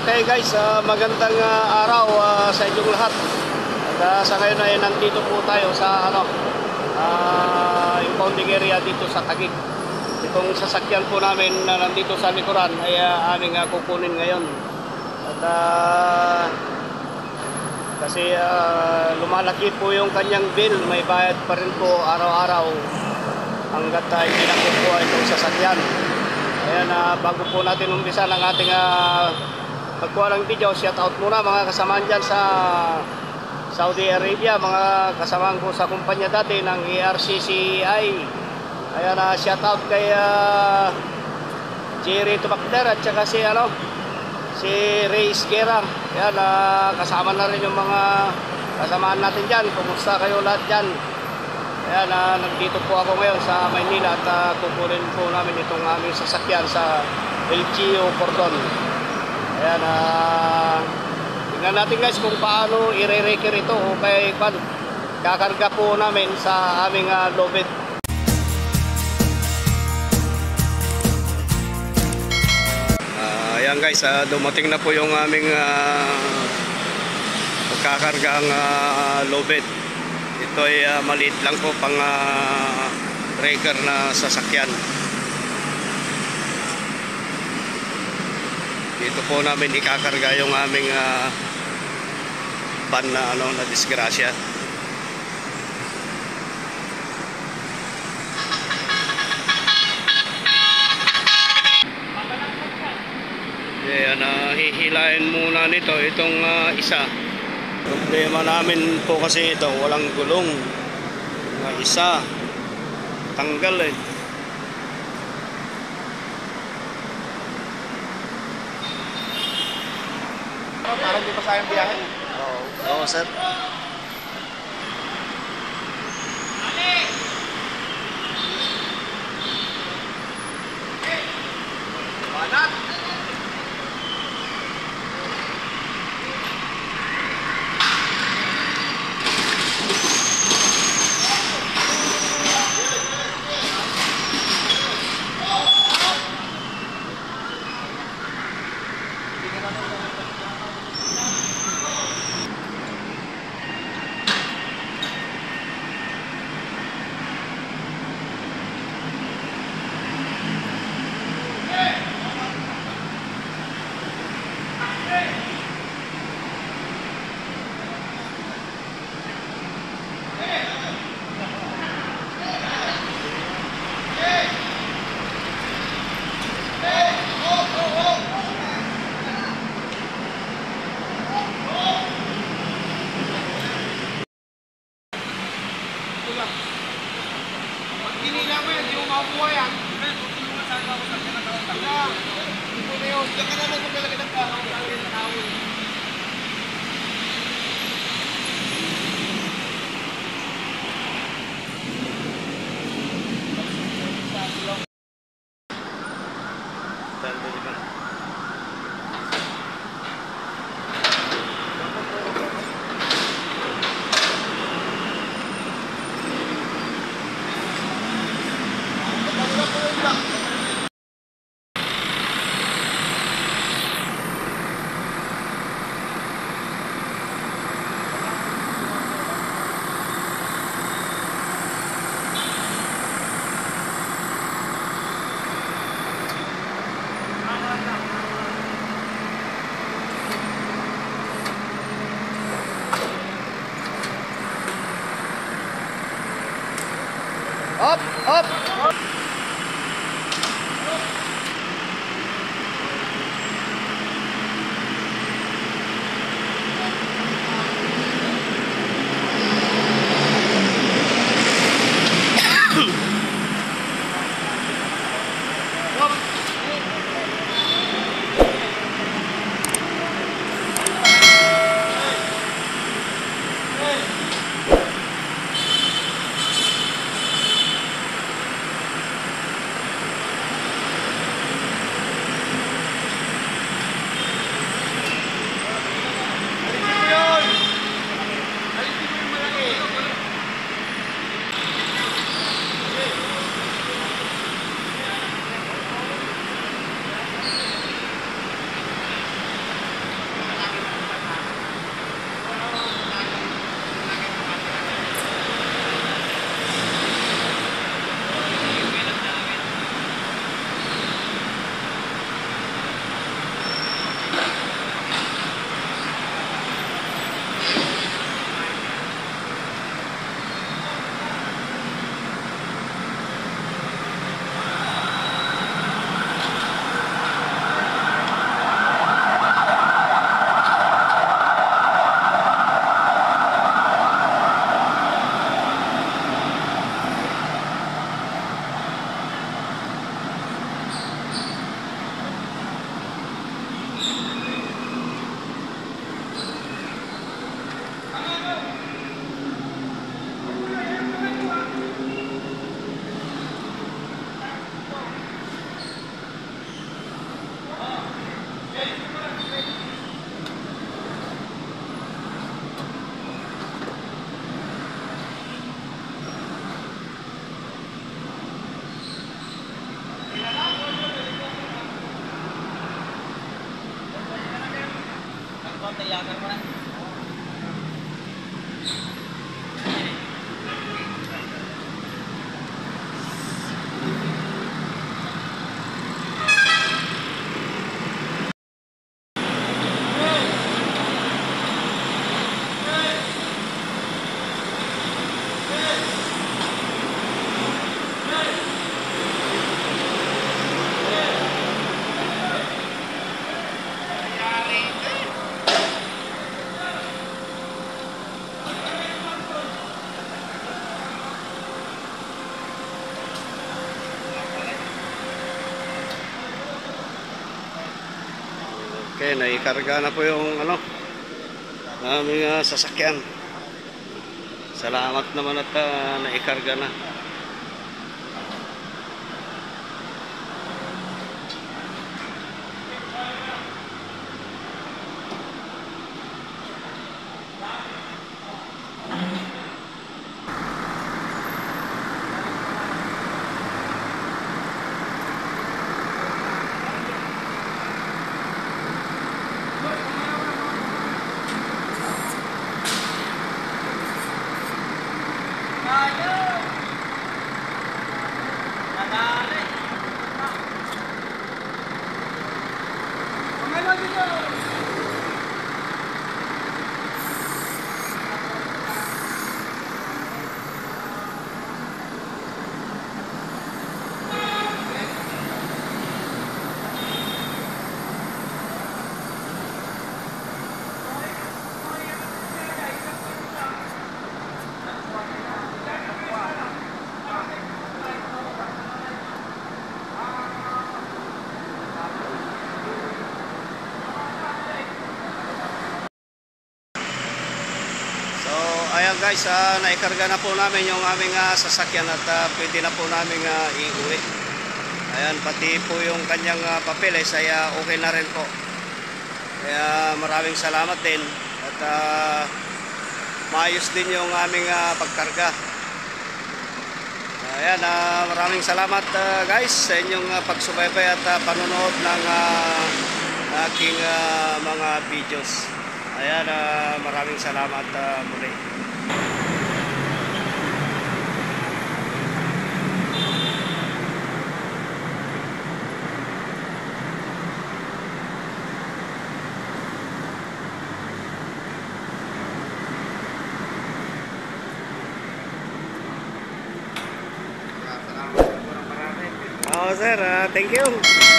Okay guys, magandang araw sa inyong lahat. At sa ngayon ay nandito po tayo sa impounding area dito sa Taguig. Itong sasakyan po namin na nandito sa likuran ay aming kukunin ngayon. At kasi lumalaki po yung kanyang bill, may bayad pa rin po araw-araw hanggat hindi nakukuha itong sasakyan. Ayan, bago po natin umpisa ng ating pagkuha ng video, shout out muna mga kasamaan dyan sa Saudi Arabia, mga kasamaan ko sa kumpanya dati ng ARCCI. Ayan, shout out kay Jerry Tubakder at saka si Ray Isquera. Ayan, kasama na rin yung mga kasamaan natin dyan. Kumusta kayo lahat dyan? Ayan, nandito po ako ngayon sa Maynila at kukunin po namin itong aming sasakyan sa LGU Cordon. Ayan, tingnan natin guys kung paano i-re-reker ito o kaya kakarga po namin sa aming lobet. Ayan guys, dumating na po yung aming pagkakargang lobet. Ito ay maliit lang po pang reker na sasakyan. Dito po namin ikakarga yung aming van na disgrasya. Ayan, hihilain muna nito itong isa. Problema namin po kasi ito, walang gulong. Isa tanggal eh. Parang di pa sayang biyahe. Oo, sir. Banat! Hinila mo yan, di mo makuha yan. Tutulungan sana ako sa pinatawag. Ito na yun, diyan ka na lang maglalagay ng kahawin. tayagan mo na. Okay, naikarga na po yung aming sasakyan. Salamat naman at naikarga na. Ayan guys, naikarga na po namin yung aming sasakyan at pwede na po namin iuwi. Ayan, pati po yung kanyang papeles ay okay na rin po. Kaya maraming salamat din at maayos din yung aming pagkarga. Ayan, maraming salamat guys sa inyong pagsubaybay at panonood ng aking mga videos. Ayan, maraming salamat muli. Oh sir, thank you.